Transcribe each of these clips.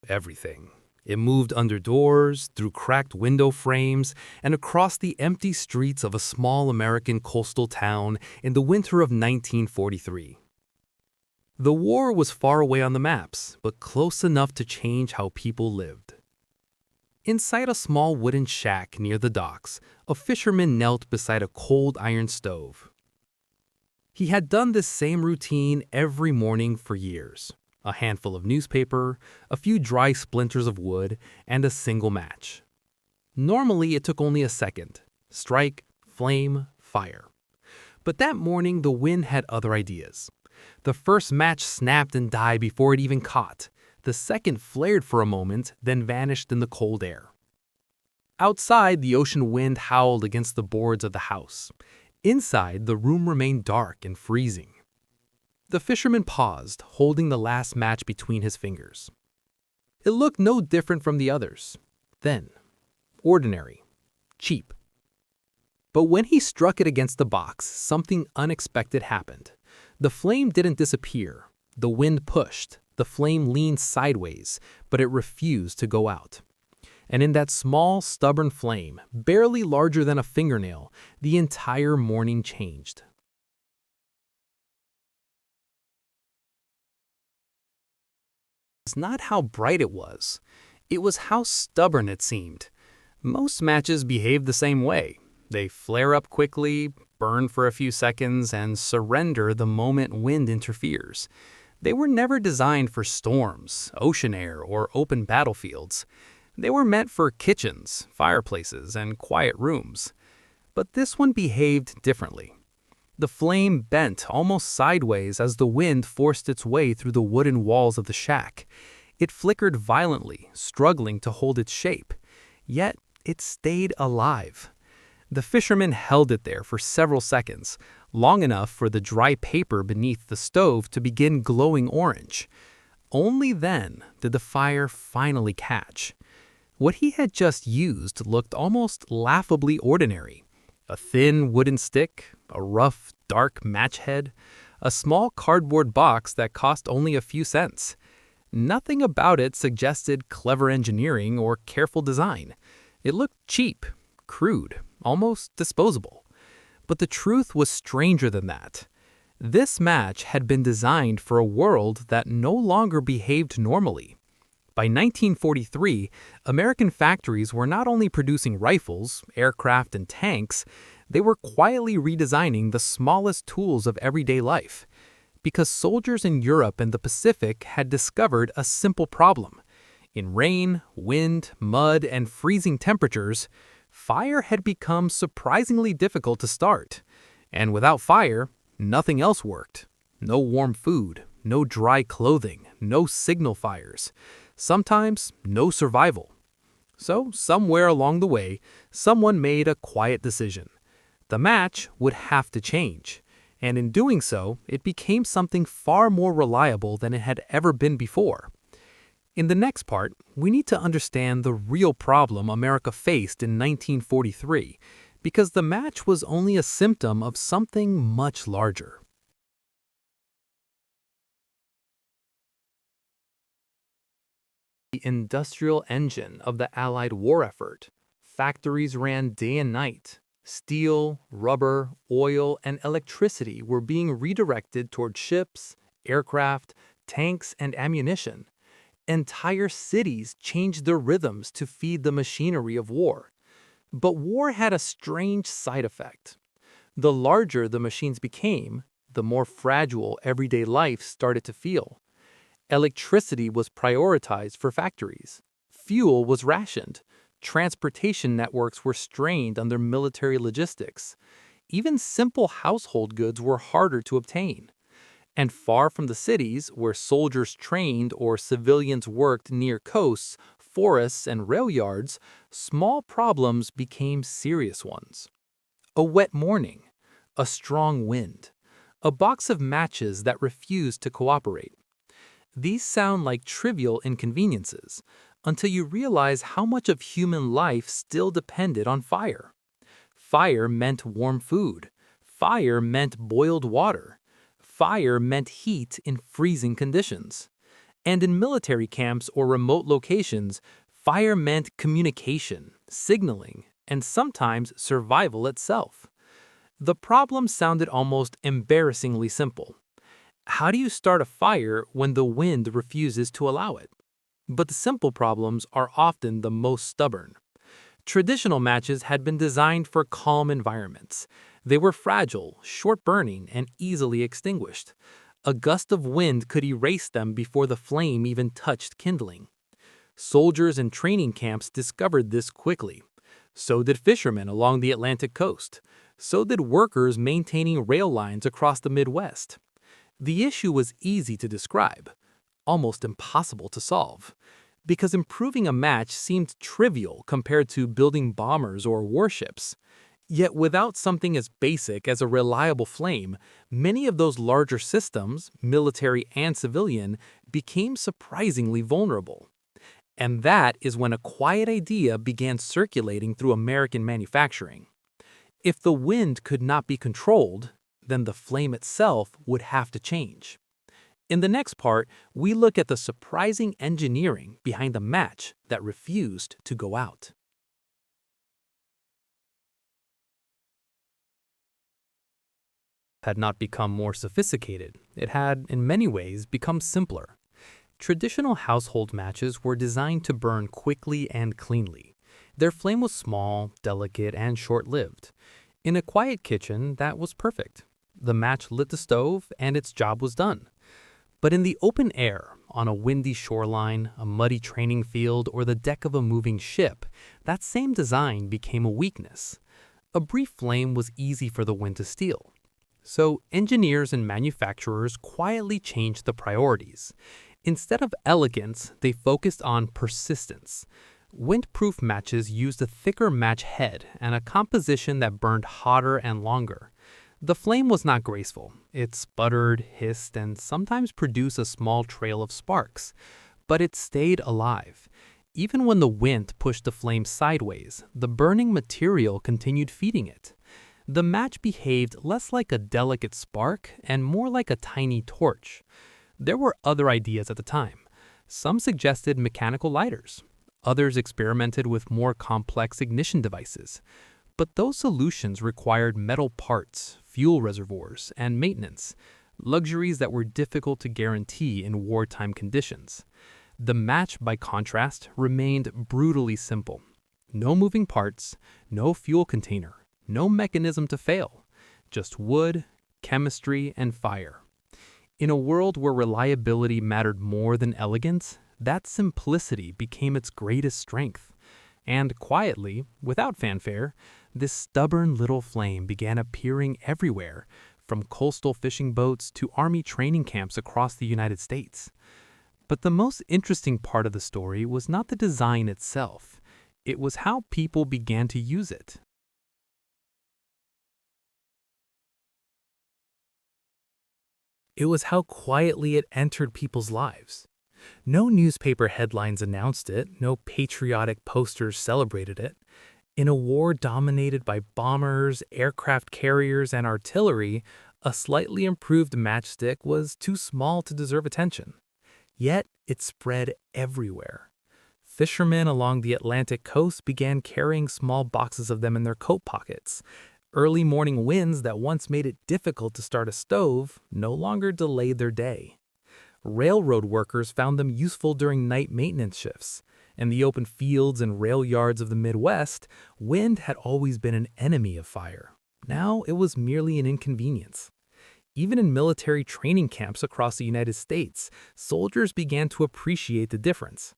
Everything. It moved under doors, through cracked window frames, and across the empty streets of a small American coastal town in the winter of 1943. The war was far away on the maps, but close enough to change how people lived. Inside a small wooden shack near the docks, a fisherman knelt beside a cold iron stove. He had done this same routine every morning for years. A handful of newspaper, a few dry splinters of wood, and a single match. Normally, it took only a second. Strike, flame, fire. But that morning, the wind had other ideas. The first match snapped and died before it even caught. The second flared for a moment, then vanished in the cold air. Outside, the ocean wind howled against the boards of the house. Inside, the room remained dark and freezing. The fisherman paused, holding the last match between his fingers. It looked no different from the others. Thin, ordinary, cheap. But when he struck it against the box, something unexpected happened. The flame didn't disappear. The wind pushed. The flame leaned sideways, but it refused to go out. And in that small, stubborn flame, barely larger than a fingernail, the entire morning changed. It's not how bright it was how stubborn it seemed. Most matches behave the same way. They flare up quickly, burn for a few seconds, and surrender the moment wind interferes. They were never designed for storms, ocean air, or open battlefields. They were meant for kitchens, fireplaces, and quiet rooms. But this one behaved differently. The flame bent almost sideways as the wind forced its way through the wooden walls of the shack. It flickered violently, struggling to hold its shape. Yet, it stayed alive. The fisherman held it there for several seconds, long enough for the dry paper beneath the stove to begin glowing orange. Only then did the fire finally catch. What he had just used looked almost laughably ordinary. A thin wooden stick, a rough, dark match head, a small cardboard box that cost only a few cents. Nothing about it suggested clever engineering or careful design. It looked cheap, crude, almost disposable. But the truth was stranger than that. This match had been designed for a world that no longer behaved normally. By 1943, American factories were not only producing rifles, aircraft, and tanks, they were quietly redesigning the smallest tools of everyday life. Because soldiers in Europe and the Pacific had discovered a simple problem. In rain, wind, mud, and freezing temperatures, fire had become surprisingly difficult to start. And without fire, nothing else worked. No warm food, no dry clothing, no signal fires. Sometimes, no survival. So, somewhere along the way, someone made a quiet decision. The match would have to change, and in doing so, it became something far more reliable than it had ever been before. In the next part, we need to understand the real problem America faced in 1943, because the match was only a symptom of something much larger. The industrial engine of the Allied war effort. Factories ran day and night. Steel, rubber, oil, and electricity were being redirected toward ships, aircraft, tanks, and ammunition. Entire cities changed their rhythms to feed the machinery of war. But war had a strange side effect. The larger the machines became, the more fragile everyday life started to feel. Electricity was prioritized for factories. Fuel was rationed. Transportation networks were strained under military logistics. Even simple household goods were harder to obtain. And far from the cities, where soldiers trained or civilians worked near coasts, forests, and rail yards, small problems became serious ones. A wet morning, a strong wind, a box of matches that refused to cooperate. These sound like trivial inconveniences until you realize how much of human life still depended on fire. Fire meant warm food. Fire meant boiled water. Fire meant heat in freezing conditions. And in military camps or remote locations, fire meant communication, signaling, and sometimes survival itself. The problem sounded almost embarrassingly simple. How do you start a fire when the wind refuses to allow it? But the simple problems are often the most stubborn. Traditional matches had been designed for calm environments. They were fragile, short-burning, and easily extinguished. A gust of wind could erase them before the flame even touched kindling. Soldiers in training camps discovered this quickly. So did fishermen along the Atlantic coast. So did workers maintaining rail lines across the Midwest. The issue was easy to describe, almost impossible to solve, because improving a match seemed trivial compared to building bombers or warships. Yet without something as basic as a reliable flame, many of those larger systems, military and civilian, became surprisingly vulnerable. And that is when a quiet idea began circulating through American manufacturing. If the wind could not be controlled, then the flame itself would have to change. In the next part, we look at the surprising engineering behind the match that refused to go out. Had not become more sophisticated. It had, in many ways, become simpler. Traditional household matches were designed to burn quickly and cleanly. Their flame was small, delicate, and short-lived. In a quiet kitchen, that was perfect. The match lit the stove, and its job was done. But in the open air, on a windy shoreline, a muddy training field, or the deck of a moving ship, that same design became a weakness. A brief flame was easy for the wind to steal. So engineers and manufacturers quietly changed the priorities. Instead of elegance, they focused on persistence. Windproof matches used a thicker match head and a composition that burned hotter and longer. The flame was not graceful. It sputtered, hissed, and sometimes produced a small trail of sparks. But it stayed alive. Even when the wind pushed the flame sideways, the burning material continued feeding it. The match behaved less like a delicate spark and more like a tiny torch. There were other ideas at the time. Some suggested mechanical lighters. Others experimented with more complex ignition devices. But those solutions required metal parts, fuel reservoirs, and maintenance, luxuries that were difficult to guarantee in wartime conditions. The match, by contrast, remained brutally simple. No moving parts, no fuel container, no mechanism to fail, just wood, chemistry, and fire. In a world where reliability mattered more than elegance, that simplicity became its greatest strength. And quietly, without fanfare, this stubborn little flame began appearing everywhere, from coastal fishing boats to army training camps across the United States. But the most interesting part of the story was not the design itself. It was how people began to use it. It was how quietly it entered people's lives. No newspaper headlines announced it, no patriotic posters celebrated it. In a war dominated by bombers, aircraft carriers, and artillery, a slightly improved matchstick was too small to deserve attention. Yet it spread everywhere. Fishermen along the Atlantic coast began carrying small boxes of them in their coat pockets. Early morning winds that once made it difficult to start a stove no longer delayed their day. Railroad workers found them useful during night maintenance shifts. In the open fields and rail yards of the Midwest, wind had always been an enemy of fire. Now it was merely an inconvenience. Even in military training camps across the United States, soldiers began to appreciate the difference.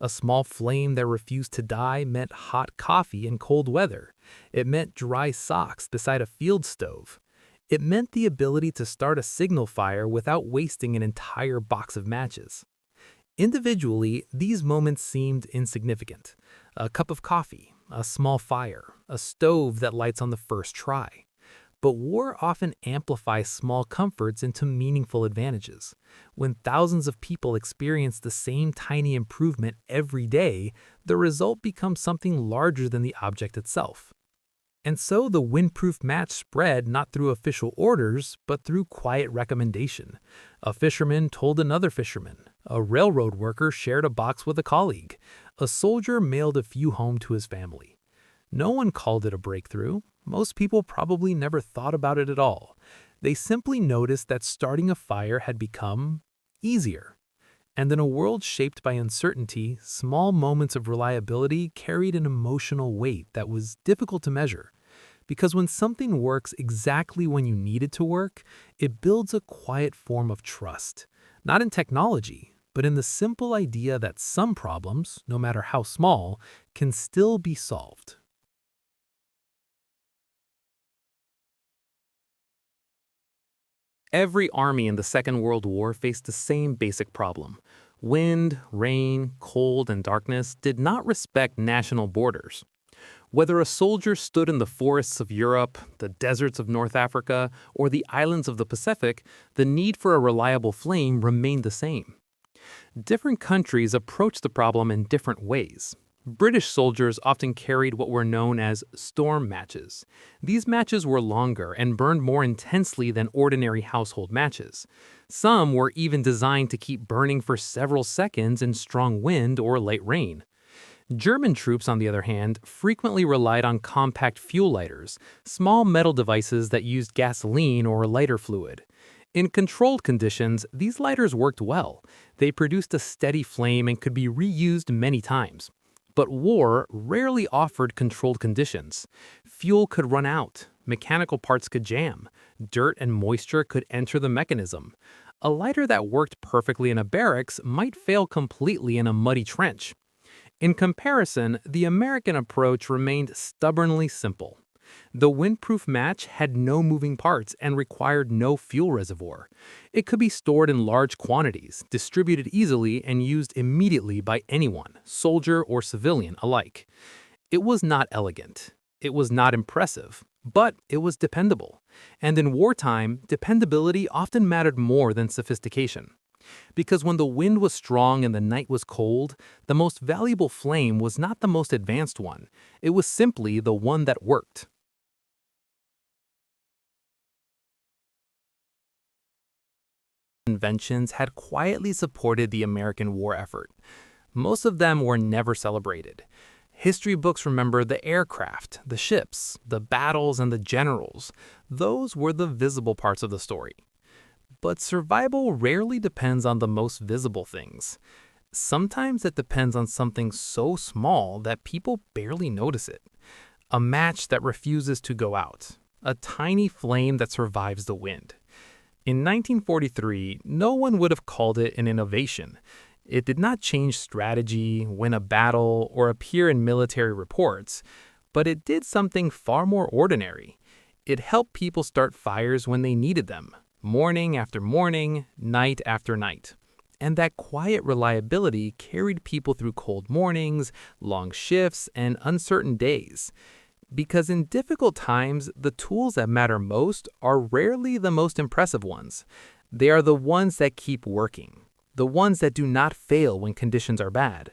A small flame that refused to die meant hot coffee in cold weather. It meant dry socks beside a field stove. It meant the ability to start a signal fire without wasting an entire box of matches. Individually, these moments seemed insignificant. A cup of coffee, a small fire, a stove that lights on the first try. But war often amplifies small comforts into meaningful advantages. When thousands of people experience the same tiny improvement every day, the result becomes something larger than the object itself. And so the windproof match spread not through official orders, but through quiet recommendation. A fisherman told another fisherman, A railroad worker shared a box with a colleague. A soldier mailed a few home to his family. No one called it a breakthrough. Most people probably never thought about it at all. They simply noticed that starting a fire had become easier. And in a world shaped by uncertainty, small moments of reliability carried an emotional weight that was difficult to measure. Because when something works exactly when you need it to work, it builds a quiet form of trust. Not in technology, but in the simple idea that some problems, no matter how small, can still be solved. Every army in the Second World War faced the same basic problem. Wind, rain, cold, and darkness did not respect national borders. Whether a soldier stood in the forests of Europe, the deserts of North Africa, or the islands of the Pacific, the need for a reliable flame remained the same. Different countries approached the problem in different ways. British soldiers often carried what were known as storm matches. These matches were longer and burned more intensely than ordinary household matches. Some were even designed to keep burning for several seconds in strong wind or light rain. German troops, on the other hand, frequently relied on compact fuel lighters, small metal devices that used gasoline or lighter fluid. In controlled conditions, these lighters worked well. They produced a steady flame and could be reused many times. But war rarely offered controlled conditions. Fuel could run out, mechanical parts could jam, dirt and moisture could enter the mechanism. A lighter that worked perfectly in a barracks might fail completely in a muddy trench. In comparison, the American approach remained stubbornly simple. The windproof match had no moving parts and required no fuel reservoir. It could be stored in large quantities, distributed easily, and used immediately by anyone, soldier or civilian alike. It was not elegant. It was not impressive, but it was dependable. And in wartime, dependability often mattered more than sophistication. Because when the wind was strong and the night was cold, the most valuable flame was not the most advanced one. It was simply the one that worked. Inventions had quietly supported the American war effort. Most of them were never celebrated. History books remember the aircraft, the ships, the battles, and the generals. Those were the visible parts of the story. But survival rarely depends on the most visible things. Sometimes it depends on something so small that people barely notice it. A match that refuses to go out. A tiny flame that survives the wind. In 1943, no one would have called it an innovation. It did not change strategy, win a battle, or appear in military reports, but it did something far more ordinary. It helped people start fires when they needed them, morning after morning, night after night. And that quiet reliability carried people through cold mornings, long shifts, and uncertain days. Because in difficult times, the tools that matter most are rarely the most impressive ones. They are the ones that keep working, the ones that do not fail when conditions are bad,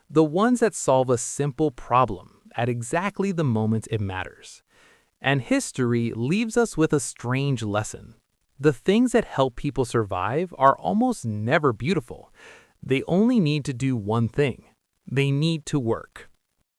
the ones that solve a simple problem at exactly the moment it matters. And history leaves us with a strange lesson. The things that help people survive are almost never beautiful. They only need to do one thing. They need to work.